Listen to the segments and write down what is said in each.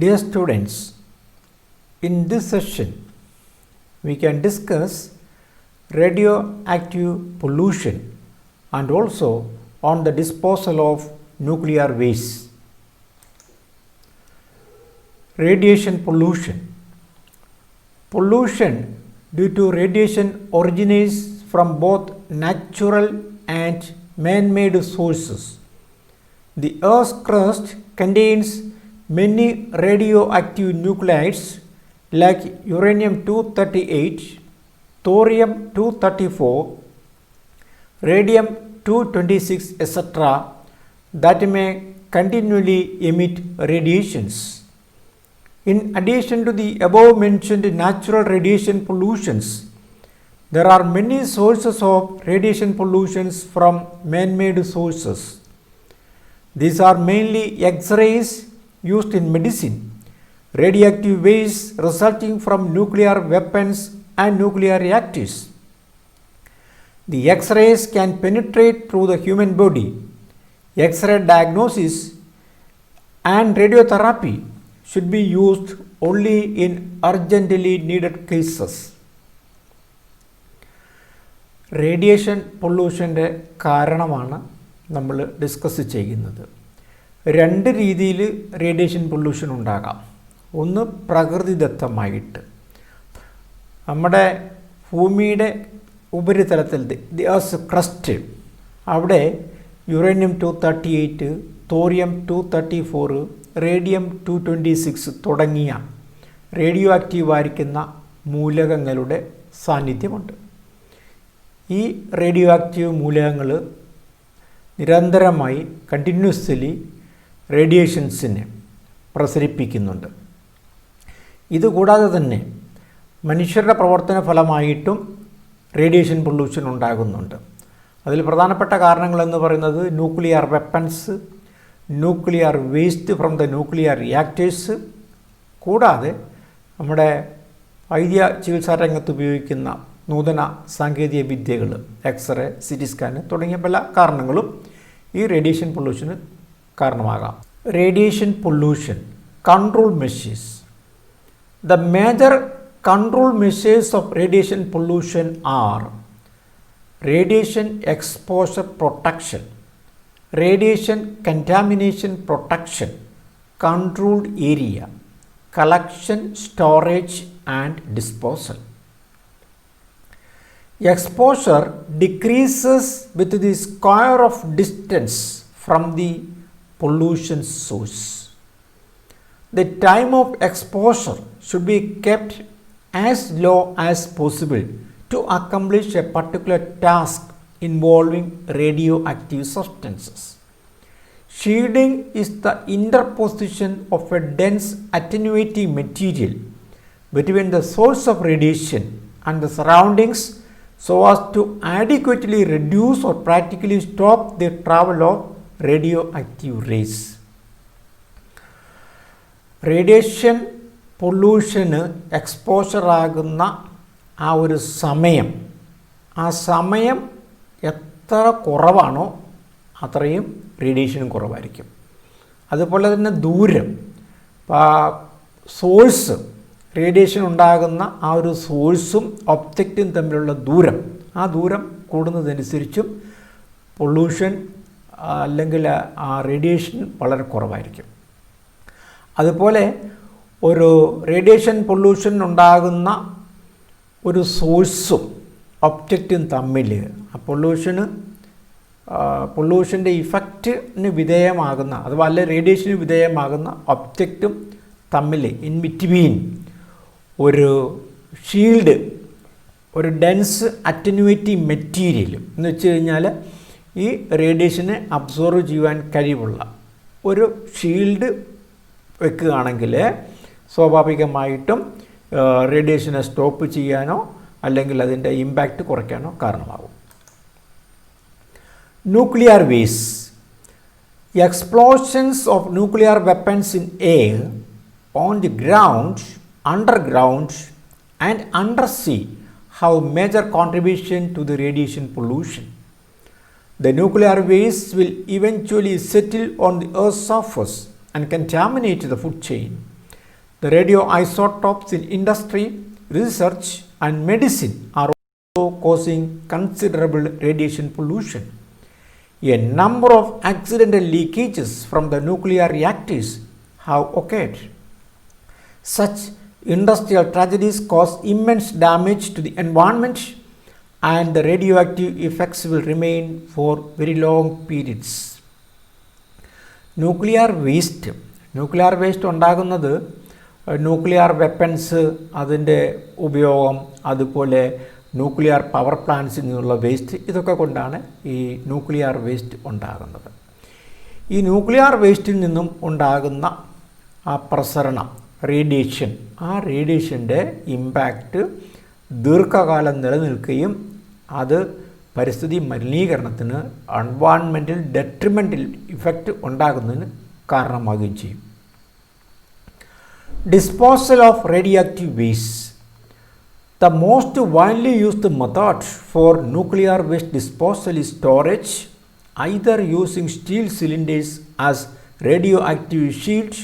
Dear students, in this session we can discuss radioactive pollution and also on the disposal of nuclear waste. Radiation pollution. Pollution due to radiation originates from both natural and man-made sources. The Earth's crust contains many radioactive nuclides like uranium-238, thorium-234, radium-226, etc. that may continually emit radiations. In addition to the above-mentioned natural radiation pollutions, there are many sources of radiation pollutions from man-made sources. These are mainly X-rays used in medicine, radioactive waste resulting from nuclear weapons and nuclear reactors. The X-rays can penetrate through the human body. X-ray diagnosis and radiotherapy should be used only in urgently needed cases. Radiation പൊല്യൂഷൻ്റെ കാരണമാണ് നമ്മൾ discuss ചെയ്യുന്നത്. രണ്ട് രീതിയിൽ radiation pollution ഉണ്ടാകാം. ഒന്ന് പ്രകൃതിദത്തമായിട്ട്, നമ്മുടെ ഭൂമിയുടെ ഉപരിതലത്തിൽ ദി എർത്ത് ക്രസ്റ്റ്, അവിടെ uranium-238, thorium-234, radium-226 തുടങ്ങിയ റേഡിയോ ആക്റ്റീവായിരിക്കുന്ന മൂലകങ്ങളുടെ സാന്നിധ്യമുണ്ട്. ഈ റേഡിയോ ആക്റ്റീവ് മൂലകങ്ങൾ നിരന്തരമായി കണ്ടിന്യൂസ്ലി റേഡിയേഷൻസിനെ പ്രസരിപ്പിക്കുന്നുണ്ട്. ഇതുകൂടാതെ തന്നെ മനുഷ്യരുടെ പ്രവർത്തന ഫലമായിട്ടും റേഡിയേഷൻ പൊല്യൂഷൻ ഉണ്ടാകുന്നുണ്ട്. അതിൽ പ്രധാനപ്പെട്ട കാരണങ്ങളെന്ന് പറയുന്നത് nuclear weapons, nuclear waste from the nuclear reactors, കൂടാതെ നമ്മുടെ വൈദ്യ ചികിത്സാ രംഗത്ത് ഉപയോഗിക്കുന്ന നൂതന സാങ്കേതിക വിദ്യകൾ, എക്സ്റേ, സിറ്റി സ്കാൻ തുടങ്ങിയ പല കാരണങ്ങളും ഈ റേഡിയേഷൻ പൊല്യൂഷന് കാരണമാകാം. Radiation pollution control measures. The major control measures of radiation pollution are radiation exposure protection, radiation contamination protection, controlled area, collection, storage and disposal. Exposure decreases with the square of distance from the pollution source. The time of exposure should be kept as low as possible to accomplish a particular task involving radioactive substances. Shielding is the interposition of a dense attenuating material between the source of radiation and the surroundings so as to adequately reduce or practically stop the travel of radioactive rays. Radiation പൊല്യൂഷന് എക്സ്പോഷറാകുന്ന ആ ഒരു സമയം, ആ സമയം എത്ര കുറവാണോ അത്രയും റേഡിയേഷനും കുറവായിരിക്കും. അതുപോലെ തന്നെ ദൂരം, സോഴ്സ്, റേഡിയേഷൻ ഉണ്ടാകുന്ന ആ ഒരു സോഴ്സും ഒബ്ജക്റ്റും തമ്മിലുള്ള ദൂരം, ആ ദൂരം കൂടുന്നതനുസരിച്ചും പൊല്യൂഷൻ അല്ലെങ്കിൽ ആ റേഡിയേഷൻ വളരെ കുറവായിരിക്കും. അതുപോലെ ഒരു റേഡിയേഷൻ പൊല്യൂഷൻ ഉണ്ടാകുന്ന ഒരു സോഴ്സും ഒബ്ജക്റ്റും തമ്മിൽ ആ പൊല്യൂഷൻ്റെ ഇഫക്റ്റിന് വിധേയമാകുന്ന അഥവാ അല്ലെ റേഡിയേഷന് വിധേയമാകുന്ന ഒബ്ജക്റ്റും തമ്മിൽ ഇൻ ബിറ്റ്വീൻ ഒരു ഷീൽഡ്, ഒരു ഡെൻസ് അറ്റനുവേറ്റിംഗ് മെറ്റീരിയൽ എന്ന് വെച്ച് കഴിഞ്ഞാൽ ഈ റേഡിയേഷനെ അബ്സോർവ് ചെയ്യുവാൻ കഴിവുള്ള ഒരു ഷീൽഡ് വെക്കുകയാണെങ്കിൽ സ്വാഭാവികമായിട്ടും റേഡിയേഷനെ സ്റ്റോപ്പ് ചെയ്യാനോ അല്ലെങ്കിൽ അതിൻ്റെ ഇമ്പാക്റ്റ് കുറയ്ക്കാനോ കാരണമാകും. Nuclear waste. Explosions of nuclear weapons in air, on the ground, underground and undersea have major contribution to the radiation pollution. The nuclear waste will eventually settle on the Earth's surface and contaminate the food chain. The radioisotopes in industry, research and medicine are also causing considerable radiation pollution. A number of accidental leakages from the nuclear reactors have occurred. Such industrial tragedies cause immense damage to the environment, and the radioactive effects will remain for very long periods. Nuclear waste ഉണ്ടാകുന്നത് nuclear weapons, അതിൻ്റെ ഉപയോഗം, അതുപോലെ nuclear power പ്ലാന്റ്സിൽ നിന്നുള്ള waste, ഇതൊക്കെ കൊണ്ടാണ് ഈ nuclear waste ഉണ്ടാകുന്നത്. ഈ ന്യൂക്ലിയർ വേസ്റ്റിൽ നിന്നും ഉണ്ടാകുന്ന ആ പ്രസരണം, റേഡിയേഷൻ, ആ റേഡിയേഷൻ്റെ ഇമ്പാക്റ്റ് ദീർഘകാലം നിലനിൽക്കുകയും അത് പരിസ്ഥിതി മലിനീകരണത്തിന്, എൻവയോൺമെൻറ്റൽ ഡെട്രിമെൻ്റൽ ഇഫക്റ്റ് ഉണ്ടാകുന്നതിന് കാരണമാകുകയും ചെയ്യും. Disposal of radioactive waste. The most widely used method for nuclear waste disposal is storage, either using steel cylinders as radioactive shields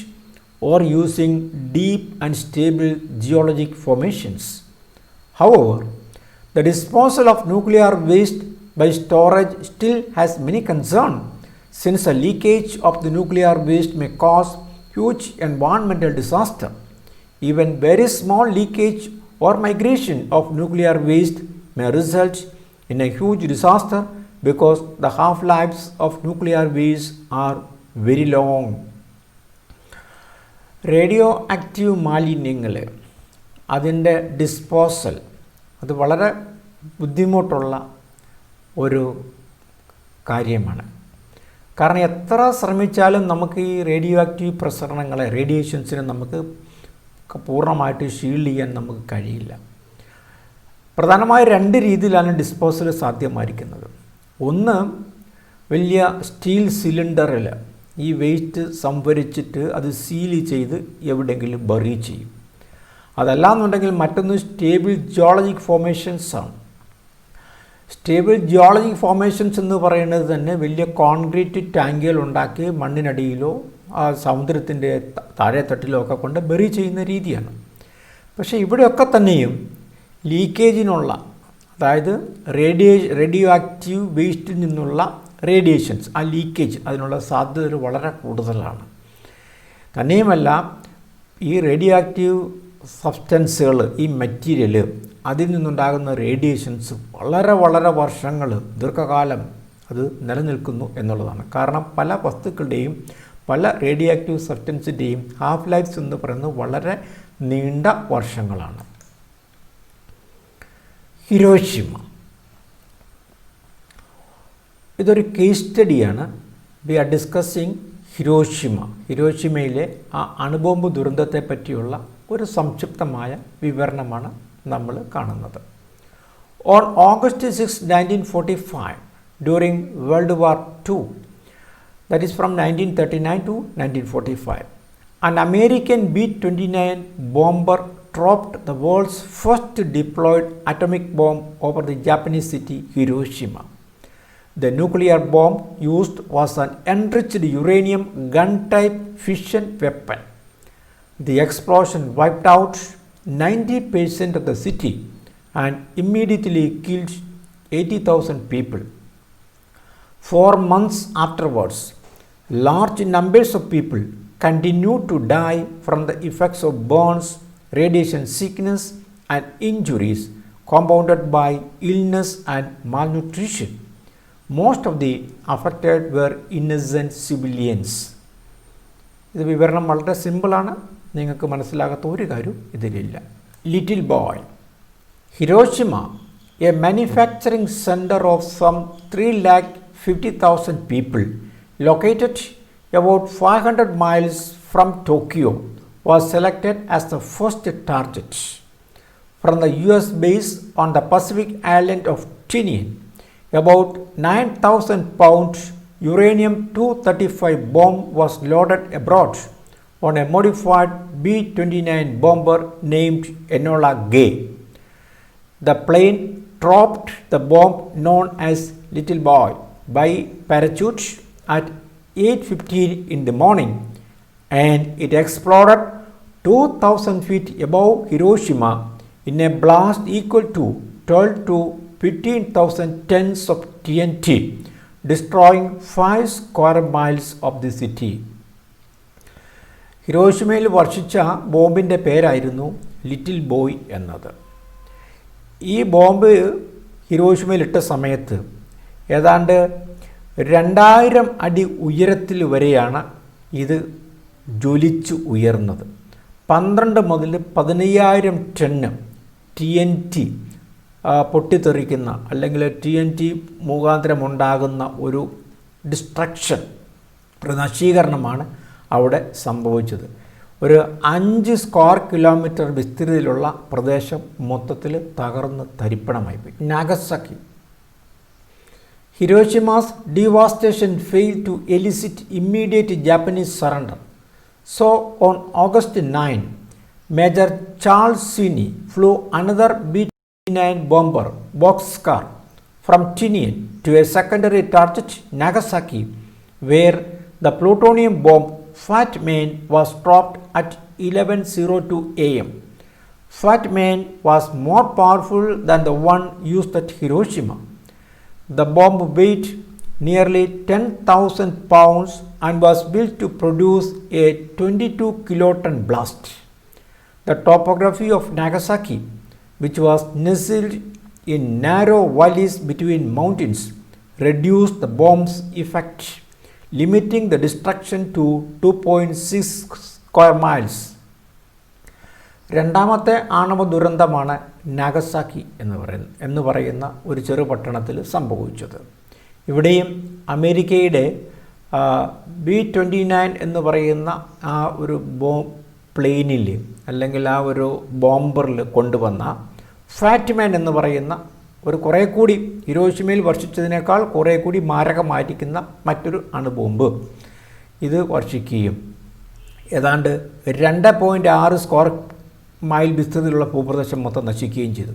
or using deep and stable geologic formations. However, the disposal of nuclear waste by storage still has many concerns, since a leakage of the nuclear waste may cause huge environmental disaster. Even very small leakage or migration of nuclear waste may result in a huge disaster because the half-lives of nuclear waste are very long. Radio active മാലിന്യങ്ങൾ, അതിൻ്റെ disposal, അത് വളരെ ബുദ്ധിമുട്ടുള്ള ഒരു കാര്യമാണ്. കാരണം എത്ര ശ്രമിച്ചാലും നമുക്ക് ഈ റേഡിയോ ആക്റ്റീവ് പ്രസരണങ്ങളെ, റേഡിയേഷൻസിനെ നമുക്ക് പൂർണ്ണമായിട്ട് ഷീൽഡ് ചെയ്യാൻ നമുക്ക് കഴിയില്ല. പ്രധാനമായ രണ്ട് രീതിയിലാണ് ഡിസ്പോസൽ സാധ്യമായിരിക്കുന്നത്. ഒന്ന്, വലിയ സ്റ്റീൽ സിലിണ്ടറിൽ ഈ വേസ്റ്റ് സംഭരിച്ചിട്ട് അത് സീൽ ചെയ്ത് എവിടെയെങ്കിലും ബറി ചെയ്യും. അതല്ലാന്നുണ്ടെങ്കിൽ മറ്റൊന്ന് സ്റ്റേബിൾ ജിയോളജിക് ഫോർമേഷൻസ് ആണ്. സ്റ്റേബിൾ ജിയോളജിക് ഫോർമേഷൻസ് എന്ന് പറയുന്നത് തന്നെ വലിയ കോൺക്രീറ്റ് ടാങ്കുകൾ ഉണ്ടാക്കി മണ്ണിനടിയിലോ ആ സമുദ്രത്തിൻ്റെ താഴെത്തട്ടിലോ ഒക്കെ കൊണ്ട് ബറി ചെയ്യുന്ന രീതിയാണ്. പക്ഷേ ഇവിടെയൊക്കെ തന്നെയും ലീക്കേജിനുള്ള, അതായത് റേഡിയോ ആക്റ്റീവ് വേസ്റ്റിൽ നിന്നുള്ള റേഡിയേഷൻസ്, ആ ലീക്കേജ്, അതിനുള്ള സാധ്യത വളരെ കൂടുതലാണ്. തന്നെയുമല്ല, ഈ റേഡിയോ ആക്റ്റീവ് സബ്സ്റ്റൻസുകൾ, ഈ മെറ്റീരിയൽ, അതിൽ നിന്നുണ്ടാകുന്ന റേഡിയേഷൻസ് വളരെ വർഷങ്ങൾ, ദീർഘകാലം അത് നിലനിൽക്കുന്നു എന്നുള്ളതാണ്. കാരണം പല വസ്തുക്കളുടെയും, പല റേഡിയോ ആക്റ്റീവ് സബ്സ്റ്റൻസിൻ്റെയും ഹാഫ് ലൈഫ്സ് എന്ന് പറയുന്നത് വളരെ നീണ്ട വർഷങ്ങളാണ്. ഹിരോഷിമ, ഇതൊരു കേസ് സ്റ്റഡിയാണ്. വി ആർ ഡിസ്കസിങ് ഹിരോഷിമയിലെ ആ അണുബോംബ് ദുരന്തത്തെ പറ്റിയുള്ള ഒരു സംക്ഷിപ്തമായ വിവരണമാണ് നമ്മൾ കാണുന്നത്. On August 6, 1945, during world war II, that is from 1939 to 1945, an American B-29 bomber dropped the world's first deployed atomic bomb over the Japanese city Hiroshima. The nuclear bomb used was an enriched uranium gun-type fission weapon. The explosion wiped out 90% of the city and immediately killed 80,000 people. 4 months afterwards, large numbers of people continued to die from the effects of burns, radiation sickness, and injuries compounded by illness and malnutrition. Most of the affected were innocent civilians. ഇത് വിവരണം വളരെ സിമ്പിളാണ്, നിങ്ങൾക്ക് മനസ്സിലാകാത്ത ഒരു കാര്യം ഇതിലില്ല. Little boy. Hiroshima, a manufacturing centre of some 350,000 people, located about 500 miles from Tokyo, was selected as the first target. From the US base on the Pacific island of Tinian, about 9,000 pound uranium-235 bomb was loaded abroad on a modified B-29 bomber named Enola Gay. The plane dropped the bomb known as Little Boy by parachute at 8:15 in the morning, and it exploded 2,000 feet above Hiroshima in a blast equal to 12 to 15,000 tons of TNT, destroying 5 square miles of the city. ഹിരോഷിമയിൽ വർഷിച്ച ബോംബിൻ്റെ പേരായിരുന്നു little boy എന്നത്. ഈ bomb ഹിരോഷിമയിലിട്ട സമയത്ത് ഏതാണ്ട് 2000 അടി ഉയരത്തിൽ വരെയാണ് ഇത് ജ്വലിച്ചു ഉയർന്നത്. 12 മുതൽ 15,000 ടണ്ണ് TNT പൊട്ടിത്തെറിക്കുന്ന അല്ലെങ്കിൽ TNT മുഖാന്തരമുണ്ടാകുന്ന ഒരു ഡിസ്ട്രക്ഷൻ, ഒരു നശീകരണമാണ് അവിടെ സംഭവിച്ചത്. ഒരു 5 സ്ക്വയർ കിലോമീറ്റർ വിസ്തൃതിയിലുള്ള പ്രദേശം മൊത്തത്തിൽ തകർന്ന് തരിപ്പണമായി പോയി. Nagasaki. Hiroshima's devastation failed to elicit immediate Japanese surrender. So on August 9, Major Charles Sweeney flew another B-29 bomber boxcar from Tinian to a secondary target, Nagasaki, where the plutonium bomb Fat Man was dropped at 11:02 am. Fat Man was more powerful than the one used at Hiroshima. The bomb weighed nearly 10,000 pounds and was built to produce a 22 kiloton blast. The topography of Nagasaki, which was nestled in narrow valleys between mountains, reduced the bomb's effect, limiting the destruction to 2.6 square miles. രണ്ടാമത്തെ ആണവ ദുരന്തമാണ് Nagasaki എന്ന് പറയുന്ന ഒരു ചെറുപട്ടണത്തിൽ സംഭവിച്ചത്. ഇവിടെയും അമേരിക്കയുടെ B-29 എന്ന് പറയുന്ന ആ ഒരു പ്ലെയിനിൽ അല്ലെങ്കിൽ ആ ഒരു ബോംബറിൽ കൊണ്ടുവന്ന ഫാറ്റ്മാൻ എന്ന് പറയുന്ന ഒരു കുറേ കൂടി ഹിരോഷിമയിൽ വർഷിച്ചതിനേക്കാൾ കുറേ കൂടി മാരകമായിരിക്കുന്ന മറ്റൊരു അണുബോംബ് ഇത് വർഷിക്കുകയും ഏതാണ്ട് 2.6 സ്ക്വയർ മൈൽ വിസ്തൃതിയിലുള്ള ഭൂപ്രദേശം മൊത്തം നശിക്കുകയും ചെയ്തു.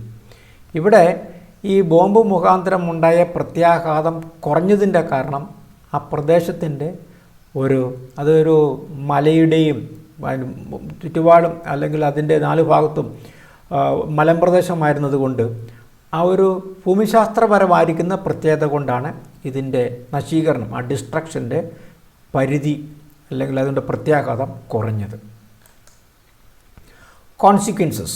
ഇവിടെ ഈ ബോംബ് മുഖാന്തരം ഉണ്ടായ പ്രത്യാഘാതം കുറഞ്ഞതിൻ്റെ കാരണം ആ പ്രദേശത്തിൻ്റെ അതൊരു മലയുടെയും ചുറ്റുപാടും അല്ലെങ്കിൽ അതിൻ്റെ 4 ഭാഗത്തും മലമ്പ്രദേശമായിരുന്നതുകൊണ്ട് ആ ഒരു ഭൂമിശാസ്ത്രപരമായിരിക്കുന്ന പ്രത്യേകത കൊണ്ടാണ് ഇതിൻ്റെ നശീകരണം, ആ ഡിസ്ട്രക്ഷൻ്റെ പരിധി അല്ലെങ്കിൽ അതിൻ്റെ പ്രത്യാഘാതം കുറഞ്ഞത്. Consequences.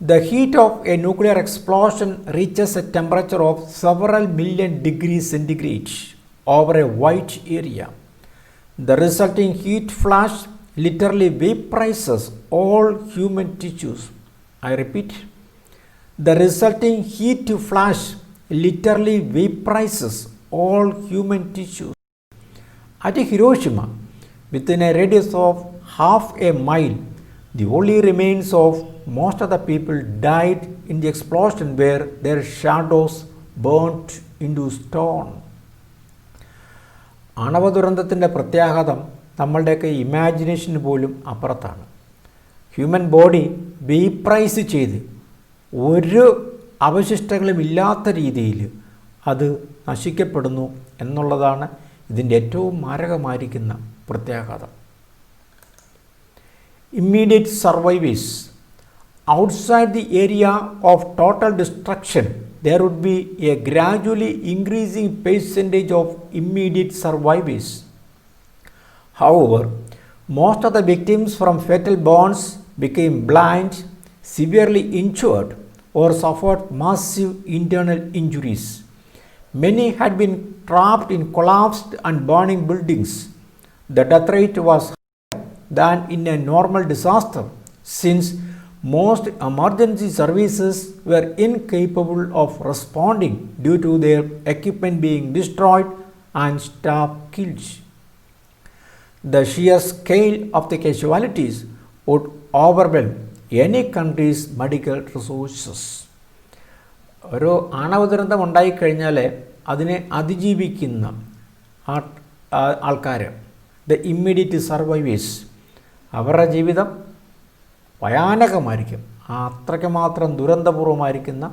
The heat of a nuclear explosion reaches a temperature of several million degrees centigrade over a wide area. The resulting heat flash literally vaporizes all human tissues. I repeat, the resulting heat flash literally vaporizes all human tissues. At Hiroshima, within a radius of half a mile, the only remains of most of the people died in the explosion where their shadows burnt into stone. ആണവ ദുരന്തത്തിൻ്റെ പ്രത്യാഘാതം നമ്മളുടെയൊക്കെ imagination പോലും അപ്പുറത്താണ്. Human body വേപ്രൈസ് ചെയ്ത് ഒരു അവശിഷ്ടങ്ങളും ഇല്ലാത്ത രീതിയിൽ അത് നശിക്കപ്പെടുന്നു എന്നുള്ളതാണ് ഇതിൻ്റെ ഏറ്റവും മാരകമായിരിക്കുന്ന പ്രത്യാഘാതം. Immediate survivors. Outside the area of total destruction, there would be a gradually increasing percentage of immediate survivors. However, most of the victims from fatal burns became blind, severely injured, or suffered massive internal injuries. Many had been trapped in collapsed and burning buildings. The death rate was than in a normal disaster, since most emergency services were incapable of responding due to their equipment being destroyed and staff killed. The sheer scale of the casualties would overwhelm any country's medical resources. ഒരു ആണവ ദുരന്തം ഉണ്ടായിക്കഴിഞ്ഞാൽ അതിനെ അതിജീവിക്കുന്ന ആൾക്കാർ, the immediate survivors, അവരുടെ ജീവിതം ഭയാനകമായിരിക്കും. അത്രയ്ക്ക് മാത്രം ദുരന്തപൂർവമായിരിക്കുന്ന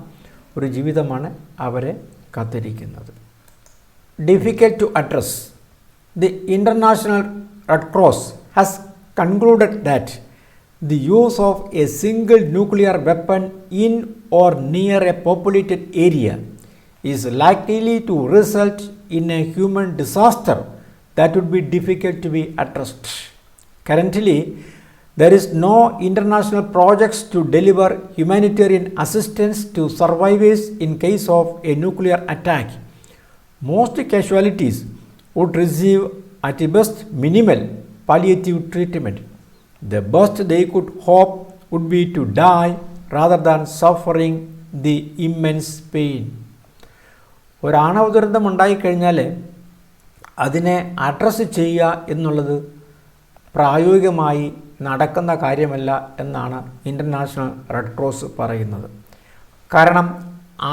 ഒരു ജീവിതമാണ് അവരെ കാത്തിരിക്കുന്നത്. Difficult to address. The International Red Cross has concluded that the use of a single nuclear weapon in or near a populated area is likely to result in a human disaster that would be difficult to be addressed. Currently, there is no international projects to deliver humanitarian assistance to survivors in case of a nuclear attack. Most casualties would receive at best minimal palliative treatment. The best they could hope would be to die rather than suffering the immense pain. ഒരു ആണവ ദുരന്തം ഉണ്ടായിക്കഴിഞ്ഞാൽ അതിനെ address ചെയ്യുക എന്നുള്ളത് പ്രായോഗികമായി നടക്കുന്ന കാര്യമല്ല എന്നാണ് ഇൻ്റർനാഷണൽ റെഡ് ക്രോസ് പറയുന്നത്. കാരണം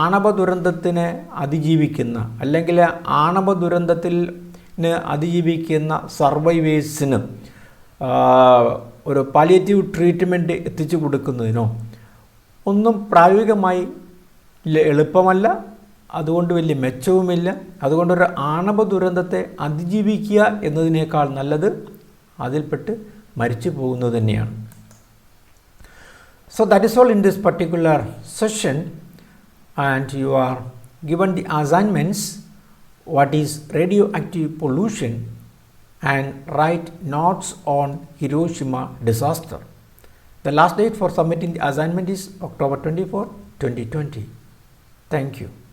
ആണവ ദുരന്തത്തിനെ അതിജീവിക്കുന്ന അല്ലെങ്കിൽ ആണവ ദുരന്തത്തിന് അതിജീവിക്കുന്ന സർവൈവേഴ്സിന് ഒരു പാലിയേറ്റീവ് ട്രീറ്റ്മെൻറ്റ് എത്തിച്ചു കൊടുക്കുന്നതിനോ ഒന്നും പ്രായോഗികമായി എളുപ്പമല്ല, അതുകൊണ്ട് വലിയ മെച്ചവുമില്ല. അതുകൊണ്ടൊരു ആണവ ദുരന്തത്തെ അതിജീവിക്കുക എന്നതിനേക്കാൾ നല്ലത് അതിൽപ്പെട്ട് മരിച്ചു പോകുന്നത് തന്നെയാണ്. So that is all in this particular session, and you are given the assignments what is radioactive pollution and write notes on Hiroshima disaster. The last date for submitting the assignment is October 24, 2020. Thank you.